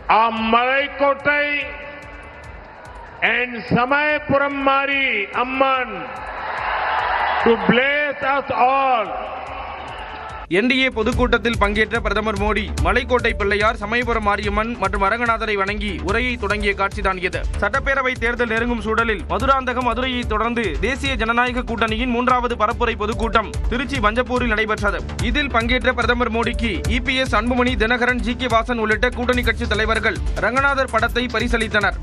Malaikottai and Samayapuram Mari Amman to bless us all. NDA பொதுக்கூட்டத்தில் பங்கேற்ற பிரதமர் மோடி மலைக்கோட்டை பிள்ளையார், சமயபுரம் மாரியம்மன் மற்றும் அரங்கநாதரை வணங்கி உரையை தொடங்கிய காட்சிதான் இது. சட்டப்பேரவை தேர்தல் நெருங்கும் சூழலில் மதுராந்தகம் மதுரையை தொடர்ந்து தேசிய ஜனநாயக கூட்டணியின் 3வது பரப்புரை பொதுக்கூட்டம் திருச்சி பஞ்சப்பூரில் நடைபெற்றது. இதில் பங்கேற்ற பிரதமர் மோடிக்கு இபிஎஸ், அன்புமணி, தினகரன், ஜி.கே. வாசன் உள்ளிட்ட கூட்டணி கட்சி தலைவர்கள் ரங்கநாதர் படத்தை பரிசளித்தனர்.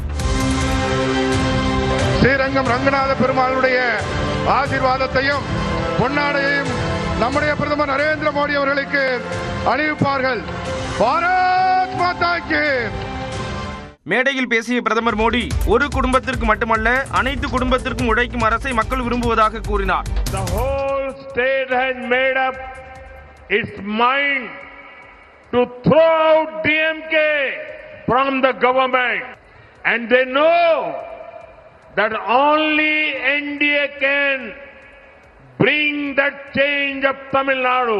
ஸ்ரீரங்கம் ரங்கநாத பெருமாளுடைய ஆசீர்வாதத்தையும் பொன்னாடையையும் நம்முடைய பிரதமர் நரேந்திர மோடி அவர்களுக்கு அணிவிப்பார்கள். பாரத் மாதா கி. மேடையில் பேசிய பிரதமர் மோடி ஒரு குடும்பத்திற்கு மட்டுமல்ல அனைத்து குடும்பத்திற்கும் உழைக்கும் அரசை மக்கள் விரும்புவதாக கூறினார். The whole state has made up its mind to throw out DMK from the government, and they know that only NDA can bring that change of Tamil Nadu.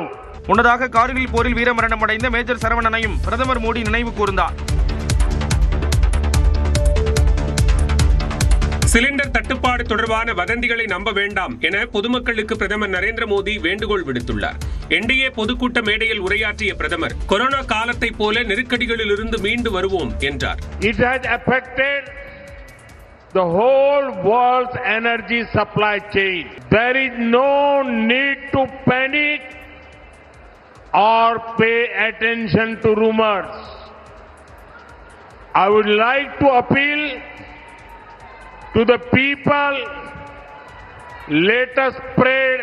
முன்னதாக கார்கில் போரில் வீரமரணம் அடைந்த மேஜர் சரவணனையும் பிரதமர் மோடி நினைவு கூர்ந்தார். சிலிண்டர் தட்டுப்பாடு தொடர்பான வதந்திகளை நம்ப வேண்டாம் என பொதுமக்களுக்கு பிரதமர் நரேந்திர மோடி வேண்டுகோள் விடுத்துள்ளார். என்டிஏ பொதுக்கூட்ட மேடையில் உரையாற்றிய பிரதமர் கொரோனா காலத்தை போல நெருக்கடிகளில் இருந்து மீண்டு வருவோம் என்றார். It has affected the whole world's energy supply chain. There is no need to panic or pay attention to rumors. I would like to appeal to the people, let us spread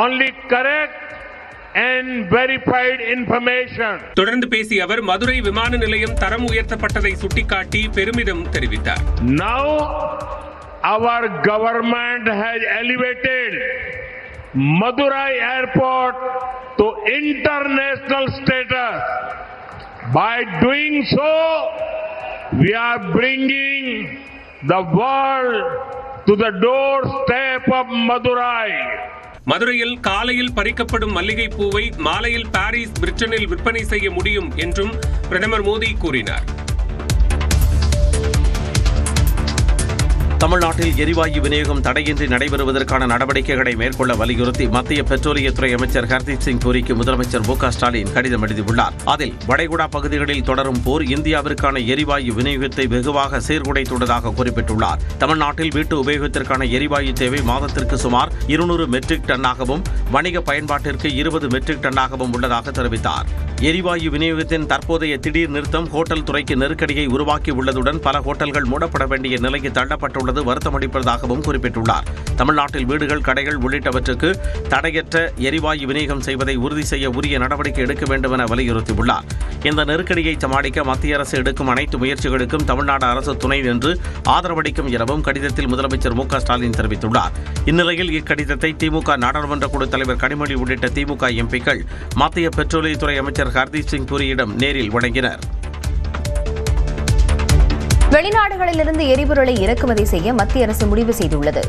only correct and verified information. தொடர்ந்து பேசிய அவர் மதுரை விமான நிலையம் தரம் உயர்த்தப்பட்டதை சுட்டிக்காட்டி பெருமிதம் தெரிவித்தார். Now our government has elevated Madurai airport to international status. By doing so, we are bringing the world to the doorstep of Madurai. மதுரையில் காலையில் பறிக்கப்படும் மல்லிகை பூவை மாலையில் பாரிஸ், பிரிட்டனில் விற்பனை செய்ய முடியும் என்றும் பிரதமர் மோடி கூறினார். தமிழ்நாட்டில் எரிவாயு விநியோகம் தடையின்றி நடைபெறுவதற்கான நடவடிக்கைகளை மேற்கொள்ள வலியுறுத்தி மத்திய பெட்ரோலியத்துறை அமைச்சர் ஹர்தீப் சிங் பூரிக்கு முதலமைச்சர் மு க ஸ்டாலின் கடிதம் எழுதியுள்ளார். அதில் வளைகுடா பகுதிகளில் தொடரும் போர் இந்தியாவிற்கான எரிவாயு விநியோகத்தை வெகுவாக சீர்குலைத்துள்ளதாக குறிப்பிட்டுள்ளார். தமிழ்நாட்டில் வீட்டு உபயோகத்திற்கான எரிவாயு தேவை மாதத்திற்கு சுமார் 200 மெட்ரிக் டன்னாகவும் வணிக பயன்பாட்டிற்கு 20 மெட்ரிக் டன்னாகவும் உள்ளதாக தெரிவித்தார். எரிவாயு விநியோகத்தின் தற்போதைய திடீர் நிறுத்தம் ஹோட்டல் துறைக்கு நெருக்கடியை உருவாக்கி உள்ளதுடன் பல ஹோட்டல்கள் மூடப்பட வேண்டிய நிலைக்கு தள்ளப்பட்டுள்ளது வருத்தமளிப்பதாகவும் குறிப்பிட்டுள்ளார். தமிழ்நாட்டில் வீடுகள், கடைகள் உள்ளிட்டவற்றுக்கு தடையற்ற எரிவாயு விநியோகம் செய்வதை உறுதி செய்ய உரிய நடவடிக்கை எடுக்க வேண்டும் என வலியுறுத்தியுள்ளார். இந்த நெருக்கடியை சமாளிக்க மத்திய அரசு எடுக்கும் அனைத்து முயற்சிகளுக்கும் தமிழ்நாடு அரசு துணை நின்று ஆதரவளிக்கும் எனவும் கடிதத்தில் முதலமைச்சர் மு க ஸ்டாலின் தெரிவித்துள்ளார். இந்நிலையில் இக்கடிதத்தை திமுக நாடாளுமன்ற குழு தலைவர் கனிமொழி உள்ளிட்ட திமுக எம்பிக்கள் மத்திய பெட்ரோலியத்துறை அமைச்சர் ஹர்தீப் சிங் பூரியிடம் நேரில் வழங்கினர். வெளிநாடுகளிலிருந்து எரிபொருளை இறக்குமதி செய்ய மத்திய அரசு முடிவு செய்துள்ளது.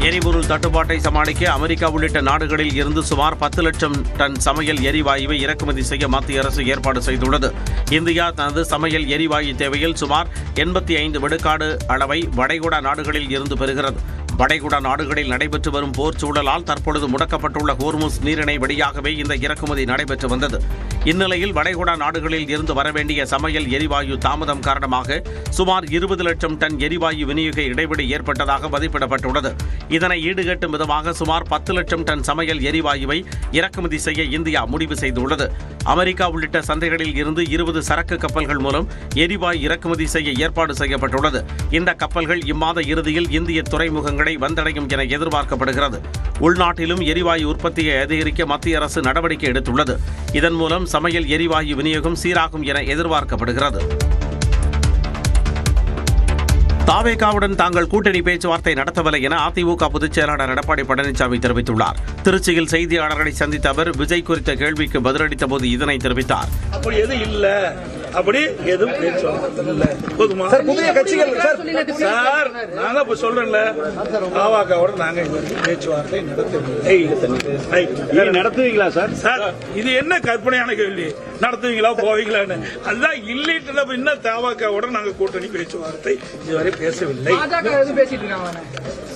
எரிபொருள் தட்டுப்பாட்டை சமாளிக்க அமெரிக்கா உள்ளிட்ட நாடுகளில் இருந்து சுமார் 10 லட்சம் டன் சமையல் எரிவாயுவை இறக்குமதி செய்ய மத்திய அரசு ஏற்பாடு செய்துள்ளது. இந்தியா தனது சமையல் எரிவாயு தேவையில் சுமார் 85 விழுக்காடு அளவை வளைகுடா நாடுகளில் இருந்து பெறுகிறது. வளைகுடா நாடுகளில் நடைபெற்று வரும் போர் சூழலால் தற்பொழுது முடக்கப்பட்டுள்ள ஹோர்முஸ் நீரிணை வழியாகவே இந்த இறக்குமதி நடைபெற்று வந்தது. இந்நிலையில் வளைகுடா நாடுகளில் இருந்து வரவேண்டிய சமையல் எரிவாயு தாமதம் காரணமாக சுமார் 20 லட்சம் டன் எரிவாயு விநியோக இடைவெளி ஏற்பட்டதாக மதிப்பிடப்பட்டுள்ளது. இதனை ஈடுகட்டும் விதமாக சுமார் 10 லட்சம் டன் சமையல் எரிவாயுவை இறக்குமதி செய்ய இந்தியா முடிவு செய்துள்ளது. அமெரிக்கா உள்ளிட்ட சந்தைகளில் இருந்து 20 சரக்கு கப்பல்கள் மூலம் எரிவாயு இறக்குமதி செய்ய ஏற்பாடு செய்யப்பட்டுள்ளது. இந்த கப்பல்கள் இம்மாத இறுதியில் இந்திய துறைமுகங்களை வந்தடையும் என எதிர்பார்க்கப்படுகிறது. உள்நாட்டிலும் எரிவாயு உற்பத்தியை அதிகரிக்க மத்திய அரசு நடவடிக்கை எடுத்துள்ளது. இதன் மூலம் சமையல் எரிவாயு விநியோகம் சீராகும் என எதிர்பார்க்கப்படுகிறது. தாவேகாவுடன் தாங்கள் கூட்டணி பேச்சுவார்த்தை நடத்தவில்லை என அதிமுக பொதுச் செயலாளர் எடப்பாடி பழனிசாமி தெரிவித்துள்ளார். திருச்சியில் செய்தியாளர்களை சந்தித்த அவர் விஜய் குறித்த கேள்விக்கு பதிலளித்த போது இதனை தெரிவித்தார். அப்படி எதுவும் பேச்சுவார்த்தை இல்ல. போதுமா? புதிய கட்சிகள் சார் நான் இப்ப சொல்றேன்ல, பாமகவோட நாங்க பேச்சுவார்த்தை நடத்துவீங்களா சார்? சார் இது என்ன கற்பனையான கேள்வி? நடத்துவீங்களா போவீங்களான்னு அதுதான் இல்லைட்டு இன்னும் பாமகவோட நாங்க கூட்டணி பேச்சுவார்த்தை இதுவரை பேசவில்லை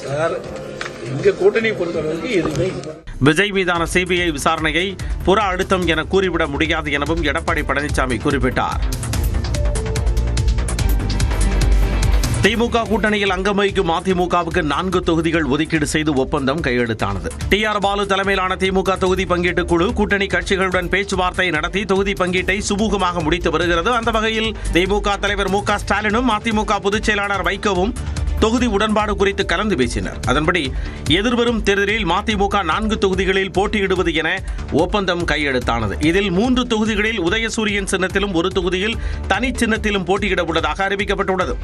சார். எங்க கூட்டணி பொறுத்தளவுக்கு எதுவுமே. விஜய் மீதான சிபிஐ விசாரணையை புற அழுத்தம் என கூறிவிட முடியாது எனவும் எடப்பாடி பழனிசாமி குறிப்பிட்டார். திமுக கூட்டணியில் அங்கம் வகிக்கும் அதிமுகவுக்கு 4 தொகுதிகள் ஒதுக்கீடு செய்து ஒப்பந்தம் கையெழுத்தானது. டி.ஆர். பாலு தலைமையிலான திமுக தொகுதி பங்கீட்டு குழு கூட்டணி கட்சிகளுடன் பேச்சுவார்த்தை நடத்தி தொகுதி பங்கீட்டை சுமூகமாக முடித்து வருகிறது. அந்த வகையில் திமுக தலைவர் மு.க. ஸ்டாலினும் அதிமுக பொதுச் செயலாளர் வைகோவும் தொகுதி உடன்பாடு குறித்து கலந்து பேசினர். அதன்படி எதிர்வரும் தேர்தலில் மதிமுக 4 தொகுதிகளில் போட்டியிடுவது என ஒப்பந்தம் கையெழுத்தானது. இதில் 3 தொகுதிகளில் உதயசூரியன் சின்னத்திலும் 1 தொகுதியில் தனி சின்னத்திலும் போட்டியிட உள்ளதாக அறிவிக்கப்பட்டுள்ளது.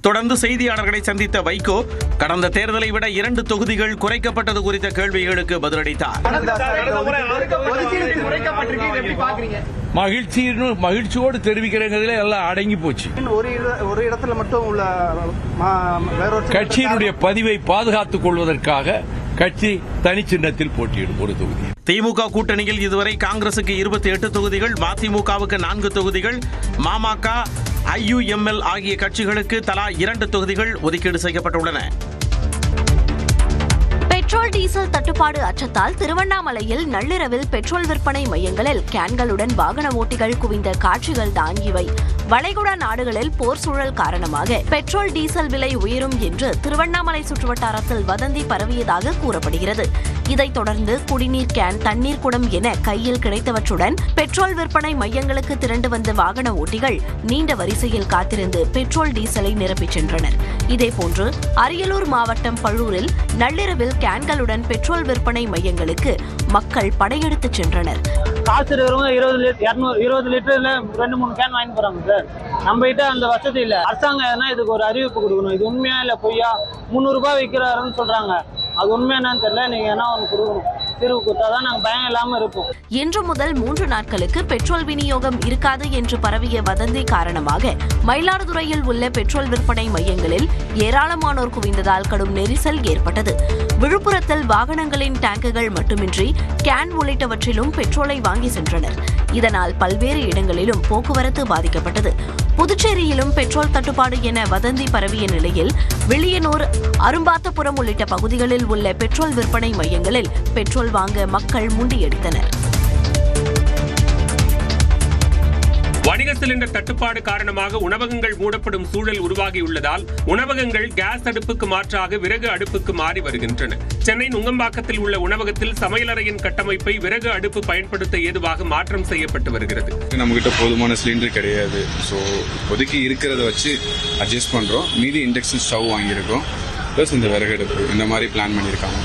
தொடர்ந்து செய்தியாளர்களை சந்தித்த வைகோ கடந்த தேர்தலை விட 2 தொகுதிகள் குறைக்கப்பட்டது குறித்த கேள்விகளுக்கு பதிலளித்தார். மகிழ்ச்சியோடு தெரிவிக்கிறதுல எல்லாம் அடங்கி போச்சு. ஒரு இடத்துல மட்டும் உள்ள கட்சியினுடைய பதிவை பாதுகாத்துக் கொள்வதற்காக கட்சி தனி சின்னத்தில் போட்டியிடும் 1 தொகுதி. திமுக கூட்டணியில் இதுவரை காங்கிரசுக்கு 28 தொகுதிகள், மதிமுகவுக்கு 4 தொகுதிகள், மாமக, IUML ஆகிய கட்சிகளுக்கு தலா 2 தொகுதிகள் ஒதுக்கீடு செய்யப்பட்டுள்ளன. பெட்ரோல் டீசல் தட்டுப்பாடு அச்சத்தால் திருவண்ணாமலையில் நள்ளிரவில் பெட்ரோல் விற்பனை மையங்களில் கேன்களுடன் வாகன ஓட்டிகள் குவிந்த காட்சிகள் தான் இவை. வளைகுடா நாடுகளில் போர் சூழல் காரணமாக பெட்ரோல் டீசல் விலை உயரும் என்று திருவண்ணாமலை சுற்றுவட்டாரத்தில் வதந்தி பரவியதாக கூறப்படுகிறது. இதைத் தொடர்ந்து குடிநீர் கேன், தண்ணீர் குடம் என கையில் கிடைத்தவற்றுடன் பெட்ரோல் விற்பனை மையங்களுக்கு திரண்டு வந்த வாகன ஓட்டிகள் நீண்ட வரிசையில் காத்திருந்து பெட்ரோல் டீசலை நிரப்பிச் சென்றனர். இதேபோன்று அரியலூர் மாவட்டம் பழூரில் நள்ளிரவில் கேன்களுடன் பெட்ரோல் விற்பனை மையங்களுக்கு மக்கள் படையெடுத்துச் சென்றனர். காசு இருக்கிறவங்க 20 லிட்டர்ல 2-3 கேன் வாங்கி போறாங்க சார். நம்ம கிட்ட அந்த வசதி இல்ல. அரசாங்கம் இதுக்கு ஒரு அறிவிப்பு கொடுக்கணும். இது உண்மையா இல்ல பொய்யா? 300 ரூபாய் விற்கிறாருன்னு சொல்றாங்க. அது உண்மையா என்னன்னு தெரியல. நீங்க என்ன ஒன்று கொடுக்கணும். தீர்வு கொடுத்தாதான் நாங்க பயம் இல்லாம இருப்போம். இன்று முதல் 3 நாட்களுக்கு பெட்ரோல் விநியோகம் இருக்காது என்று பரவிய வதந்தி காரணமாக மயிலாடுதுறையில் உள்ள பெட்ரோல் விற்பனை மையங்களில் ஏராளமானோர் குவிந்ததால் கடும் நெரிசல் ஏற்பட்டது. விழுப்புரத்தில் வாகனங்களின் டேங்குகள் மட்டுமின்றி கேன் உள்ளிட்டவற்றிலும் பெட்ரோலை வாங்கி சென்றனர். இதனால் பல்வேறு இடங்களிலும் போக்குவரத்து பாதிக்கப்பட்டது. புதுச்சேரியிலும் பெட்ரோல் தட்டுப்பாடு என வதந்தி பரவிய நிலையில் வில்லியனூர், அரும்பாத்தபுரம் உள்ளிட்ட பகுதிகளில் உள்ள பெட்ரோல் விற்பனை மையங்களில் பெட்ரோல் வாங்க மக்கள் முண்டியடித்தனர். வணிக சிலிண்டர் தட்டுப்பாடு காரணமாக உணவகங்கள் மூடப்படும் சூழல் உருவாகியுள்ளதால் உணவகங்கள் கேஸ் அடுப்புக்கு மாற்றாக விறகு அடுப்புக்கு மாறி வருகின்றன. சென்னை நுங்கம்பாக்கத்தில் உள்ள உணவகத்தில் சமையலறையின் கட்டமைப்பை விறகு அடுப்பு பயன்படுத்த ஏதுவாக மாற்றம் செய்யப்பட்டு வருகிறது. நம்ம கிட்ட போதுமான சிலிண்டர் கிடையாது. ஸோ இப்போதைக்கு இருக்கிறத வச்சு அட்ஜஸ்ட் பண்றோம். மீதி இண்டக்ஷன் ஸ்டவ் வாங்கியிருக்கோம். பிளஸ் இந்த விறகு அடுப்பு இந்த மாதிரி பிளான் பண்ணியிருக்காங்க.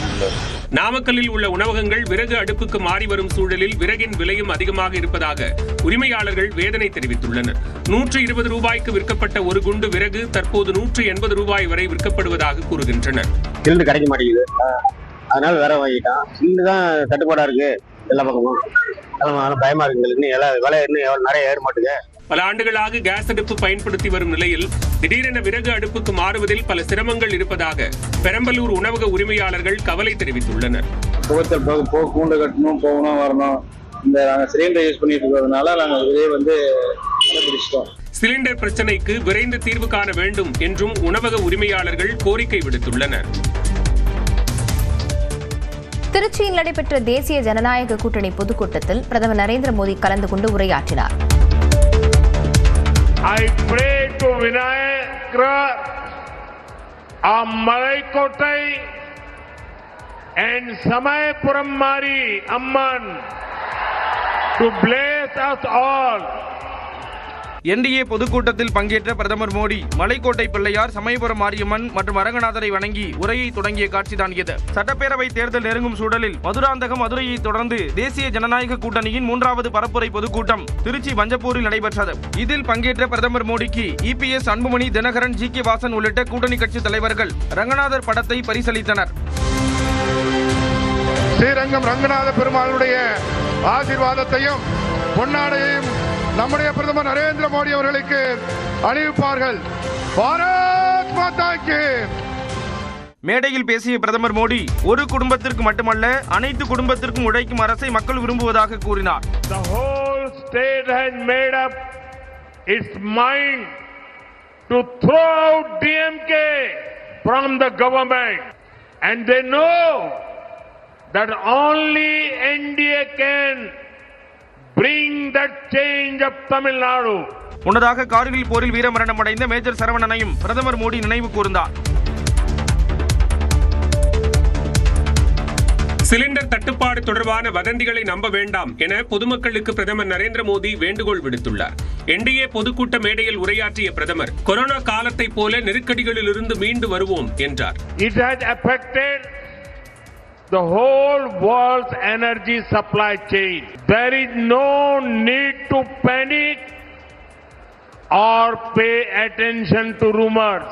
நாமக்கல்லில் உள்ள உணவகங்கள் விறகு அடுப்புக்கு மாறி வரும் சூழலில் விறகின் விலையும் அதிகமாக இருப்பதாக உரிமையாளர்கள் வேதனை தெரிவித்துள்ளனர். 120 ரூபாய்க்கு விற்கப்பட்ட ஒரு குண்டு விறகு தற்போது 180 ரூபாய் வரை விற்கப்படுவதாக கூறுகின்றனர். சிலிண்டர் கிடைக்க மாட்டேங்குது, அதனால வேற வாங்கிட்டான். சிலிண்டர் தான் தட்டுப்பாடா இருக்கு எல்லா பக்கமும். பயமா இருக்கு. இன்னும் விலை இன்னும் நிறைய ஏற மாட்டேங்குது. பல ஆண்டுகளாக கேஸ் அடுப்பு பயன்படுத்தி வரும் நிலையில் திடீரென விறகு அடுப்புக்கு மாறுவதில் பல சிரமங்கள் இருப்பதாக பெரம்பலூர் உணவக உரிமையாளர்கள் கவலை தெரிவித்துள்ளனர். கூண்டு கட்டணும், போகணும், வரணும். இந்த நாங்கள் சிலிண்டர் யூஸ் பண்ணிட்டு இருக்கிறதுனால நாங்கள் இதே பிடிச்சிட்டோம். சிலிண்டர் பிரச்சனைக்கு விரைந்து தீர்வு காண வேண்டும் என்றும் உணவக உரிமையாளர்கள் கோரிக்கை விடுத்துள்ளனர். திருச்சியில் நடைபெற்ற தேசிய ஜனநாயக கூட்டணி பொதுக்கூட்டத்தில் பிரதமர் நரேந்திர மோடி கலந்து கொண்டு உரையாற்றினார். I pray to Vinayakra, Malaikottai and Samayapuram Mari Amman to bless us all. NDA பொதுக்கூட்டத்தில் பங்கேற்ற பிரதமர் மோடி மலைக்கோட்டை பிள்ளையார், சமயபுரம் மாரியம்மன் மற்றும் அரங்கநாதரை வணங்கி உரையை தொடங்கிய காட்சிதான் இது. சட்டப்பேரவை தேர்தல் நெருங்கும் சூழலில் மதுராந்தகம், மதுரையை தொடர்ந்து தேசிய ஜனநாயக கூட்டணியின் 3வது பரப்புரை பொதுக்கூட்டம் திருச்சி வஞ்சப்பூரில் நடைபெற்றது. இதில் பங்கேற்ற பிரதமர் மோடிக்கு EPS, அன்புமணி, தினகரன், GK வாசன் உள்ளிட்ட கூட்டணி கட்சி தலைவர்கள் ரங்கநாதர் படத்தை பரிசளித்தனர். ஸ்ரீரங்கம் ரங்கநாத பெருமாளுடைய ஆசீர்வாதத்தையும் பொன்னாடையையும் நம்முடைய பிரதமர் நரேந்திர மோடி அவர்களுக்கு அணிவிப்பார்கள். பாரத் மாதா கி. மேடையில் பேசிய பிரதமர் மோடி ஒரு குடும்பத்திற்கு மட்டுமல்ல அனைத்து குடும்பத்திற்கும் உழைக்கும் அரசை மக்கள் விரும்புவதாக கூறினார். The whole state has made up its mind to throw out DMK from the government, and they know that only NDA can bring that change of Tamil Nadu. முன்னதாக கார்கில் போரில் வீரமரணம் அடைந்த மேஜர் சரவணனையும் பிரதமர் மோடி நினைவு கூர்ந்தார். சிலிண்டர் தட்டுப்பாடு தொடர்பான வதந்திகளை நம்ப வேண்டாம் என பொதுமக்களுக்கு பிரதமர் நரேந்திர மோடி வேண்டுகோள் விடுத்துள்ளார். என்டிஏ பொதுக்கூட்ட மேடையில் உரையாற்றிய பிரதமர் கொரோனா காலத்தை போல நெருக்கடிகளில் இருந்து மீண்டு வருவோம் என்றார். It has affected the whole world's energy supply chain. There is no need to panic or pay attention to rumors.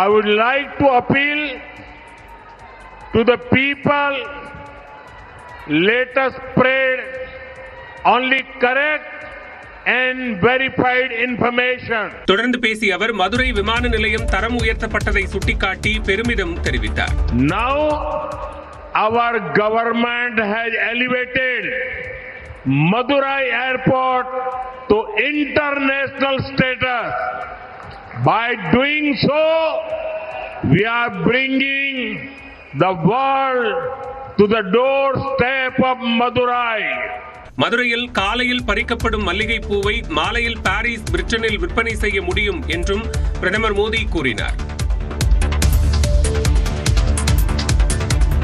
I would like to appeal to the people, let us spread only correct and verified information. தொடர்ந்து பேசிய அவர் மதுரை விமான நிலையம் தரம் உயர்த்தப்பட்டதை சுட்டிக்காட்டி பெருமிதம் தெரிவித்தார். Now our government has elevated Madurai airport to international status. By doing so, we are bringing the world to the doorstep of Madurai. மதுரையில் காலையில் பறிக்கப்படும் மல்லிகை பூவை மாலையில் பாரிஸ் பிரிட்டனில் விற்பனை செய்ய முடியும் என்றும் பிரதமர் மோடி கூறினார்.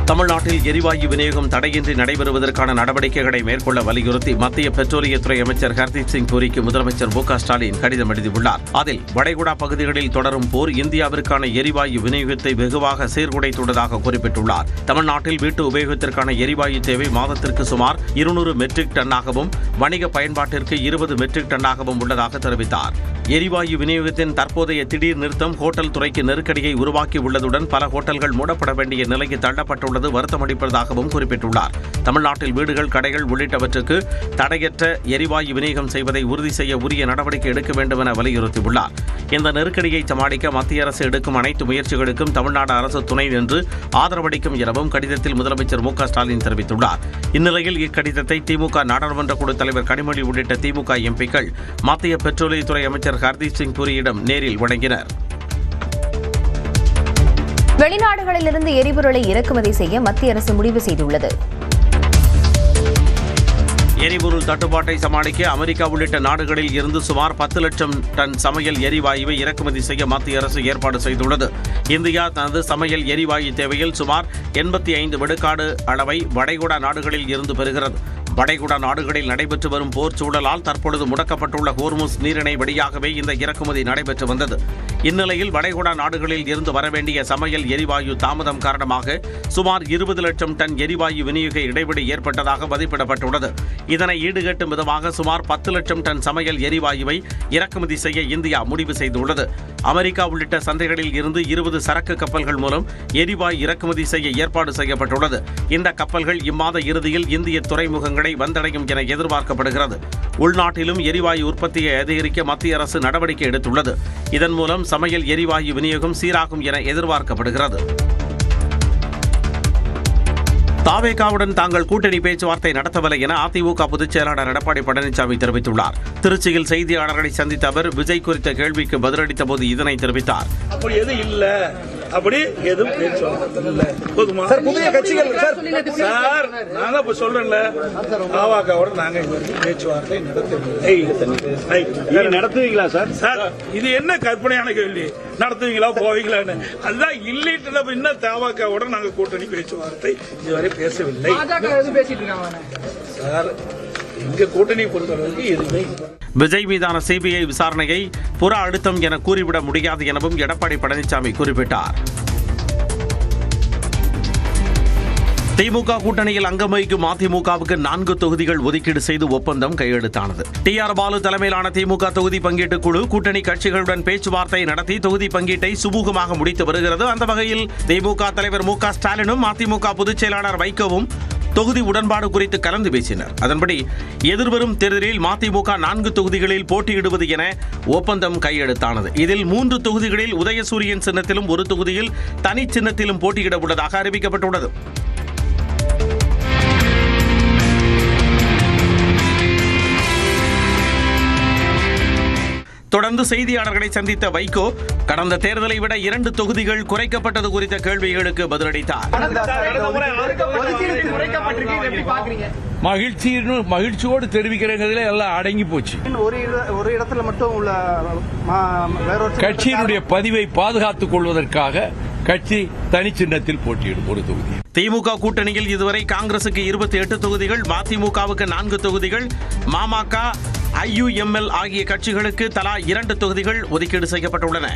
தமிழ்நாட்டில் எரிவாயு விநியோகம் தடையின்றி நடைபெறுவதற்கான நடவடிக்கைகளை மேற்கொள்ள வலியுறுத்தி மத்திய பெட்ரோலியத்துறை அமைச்சர் ஹர்தீப் சிங் பூரிக்கு முதலமைச்சர் மு.க.ஸ்டாலின் கடிதம் எழுதியுள்ளார். அதில் வளைகுடா பகுதிகளில் தொடரும் போர் இந்தியாவிற்கான எரிவாயு விநியோகத்தை வெகுவாக சீர்குலைத்துள்ளதாக குறிப்பிட்டுள்ளார். தமிழ்நாட்டில் வீட்டு உபயோகத்திற்கான எரிவாயு தேவை மாதத்திற்கு சுமார் 200 மெட்ரிக் டன்னாகவும் வணிக பயன்பாட்டிற்கு 20 மெட்ரிக் டன்னாகவும் உள்ளதாக தெரிவித்தார். எரிவாயு விநியோகத்தின் தற்போதைய திடீர் நிறுத்தம் ஹோட்டல் துறைக்கு நெருக்கடியை உருவாக்கியுள்ளதுடன் பல ஹோட்டல்கள் மூடப்பட வேண்டிய நிலைக்கு தள்ளப்பட்டுள்ளது வருத்தமளிப்பதாகவும் குறிப்பிட்டுள்ளார். தமிழ்நாட்டில் வீடுகள், கடைகள் உள்ளிட்டவற்றுக்கு தடையற்ற எரிவாயு விநியோகம் செய்வதை உறுதி செய்ய உரிய நடவடிக்கை எடுக்க வேண்டும் என வலியுறுத்தியுள்ளார். இந்த நெருக்கடியை சமாளிக்க மத்திய அரசு எடுக்கும் அனைத்து முயற்சிகளுக்கும் தமிழ்நாடு அரசு துணை நின்று ஆதரவளிக்கும் எனவும் கடிதத்தில் முதலமைச்சர் மு.க.ஸ்டாலின் தெரிவித்துள்ளார். இந்நிலையில் இக்கடிதத்தை திமுக நாடாளுமன்ற குழு தலைவர் கனிமொழி உள்ளிட்ட திமுக எம்பிக்கள் மத்திய பெட்ரோலியத்துறை அமைச்சர் ஹர்தீப் சிங் பூரியிடம் நேரில் வழங்கினர். வெளிநாடுகளிலிருந்து எரிபொருளை இறக்குமதி செய்ய மத்திய அரசு முடிவு செய்துள்ளது. எரிபொருள் தட்டுப்பாட்டை சமாளிக்க அமெரிக்கா உள்ளிட்ட நாடுகளில் இருந்து சுமார் 10 லட்சம் டன் சமையல் எரிவாயுவை இறக்குமதி செய்ய மத்திய அரசு ஏற்பாடு செய்துள்ளது. இந்தியா தனது சமையல் எரிவாயு தேவையில் சுமார் 85 விழுக்காடு அளவை வளைகுடா நாடுகளில் இருந்து பெறுகிறது. வளைகுடா நாடுகளில் நடைபெற்று வரும் போர் சூழலால் தற்பொழுது முடக்கப்பட்டுள்ள ஹோர்முஸ் நீரிணை வழியாகவே இந்த இறக்குமதி நடைபெற்று வந்தது. இந்நிலையில் வளைகுடா நாடுகளில் இருந்து வரவேண்டிய சமையல் எரிவாயு தாமதம் காரணமாக சுமார் 20 லட்சம் டன் எரிவாயு விநியோக இடைவெளி ஏற்பட்டதாக மதிப்பிடப்பட்டுள்ளது. இதனை ஈடுகட்டும் விதமாக சுமார் 10 லட்சம் டன் சமையல் எரிவாயுவை இறக்குமதி செய்ய இந்தியா முடிவு செய்துள்ளது. அமெரிக்கா உள்ளிட்ட சந்தைகளில் இருந்து 20 சரக்கு கப்பல்கள் மூலம் எரிவாயு இறக்குமதி செய்ய ஏற்பாடு செய்யப்பட்டுள்ளது. இந்த கப்பல்கள் இம்மாத இறுதியில் இந்திய துறைமுகங்களை வந்தடையும் என எதிர்பார்க்கப்படுகிறது. உள்நாட்டிலும் எரிவாயு உற்பத்தியை அதிகரிக்க மத்திய அரசு நடவடிக்கை எடுத்துள்ளது. இதன் மூலம் சமையல் எரிவாயு விநியோகம் சீராகும் என எதிர்பார்க்கப்படுகிறது. தாவேகாவுடன் தாங்கள் கூட்டணி பேச்சுவார்த்தை நடத்தவில்லை என அதிமுக பொதுச் செயலாளர் எடப்பாடி பழனிசாமி தெரிவித்துள்ளார். திருச்சியில் செய்தியாளர்களை சந்தித்த அவர் விஜய் குறித்த கேள்விக்கு பதிலளித்த போது இதனை தெரிவித்தார். அப்படி எதுவும் இல்ல, அப்படி எதுவும் பேச்சுவார்த்தை இல்ல. போதுமா புதிய கட்சிகள் சார், நான் இப்ப சொல்றேன்ல, தாவேகாவோட நாங்க இதுவரைக்கும் பேச்சுவார்த்தை நடத்தவில்லை. நடத்துவீங்களா சார்? சார் இது என்ன கற்பனையான கேள்வி? நடத்துவீங்களா, போவீங்களான்னு அதுதான் இல்லைட்டு இன்னும் தாவேகாவோட நாங்க கூட்டணி பேச்சுவார்த்தை இதுவரை பேசவில்லை சார். எங்க கூட்டணி பொறுத்தவரைக்கும் எதுவுமே விஜய் மீதான சிபிஐ விசாரணையை புற அழுத்தம் என கூறிவிட முடியாது எனவும் எடப்பாடி பழனிசாமி குறிப்பிட்டார். திமுக கூட்டணியில் அங்கம் வகிக்கும் அதிமுகவுக்கு 4 தொகுதிகள் ஒதுக்கீடு செய்து ஒப்பந்தம் கையெழுத்தானது. டி.ஆர். பாலு தலைமையிலான திமுக தொகுதி பங்கீட்டு குழு கூட்டணி கட்சிகளுடன் பேச்சுவார்த்தை நடத்தி தொகுதி பங்கீட்டை சுமூகமாக முடித்து வருகிறது. அந்த வகையில் திமுக தலைவர் மு க ஸ்டாலினும் அதிமுக பொதுச் செயலாளர் வைகோவும் தொகுதி உடன்பாடு குறித்து கலந்து பேசினர். அதன்படி எதிர்வரும் தேர்தலில் மதிமுக 4 தொகுதிகளில் போட்டியிடுவது என ஒப்பந்தம் கையெழுத்தானது. இதில் 3 தொகுதிகளில் உதயசூரியன் சின்னத்திலும் 1 தொகுதியில் தனி சின்னத்திலும் போட்டியிட உள்ளதாக அறிவிக்கப்பட்டுள்ளது. தொடர்ந்து செய்தியாளர்களை சந்தித்த வைகோ கடந்த தேர்தலை விட 2 தொகுதிகள் குறைக்கப்பட்டது குறித்த கேள்விகளுக்கு பதிலளித்தார். மகிழ்ச்சியோடு தெரிவிக்கிறதுல எல்லாம் அடங்கி போச்சு. ஒரு இடத்துல மட்டும் உள்ள கட்சியினுடைய பதிவை பாதுகாத்துக் கொள்வதற்காக கட்சி தனி சின்னத்தில் போட்டியிடும் 1 தொகுதி. திமுக கூட்டணியில் இதுவரை காங்கிரசுக்கு 28 தொகுதிகள், மதிமுகவுக்கு 4 தொகுதிகள், மாமக, IUML ஆகிய கட்சிகளுக்கு தலா 2 தொகுதிகள் ஒதுக்கீடு செய்யப்பட்டுள்ளன.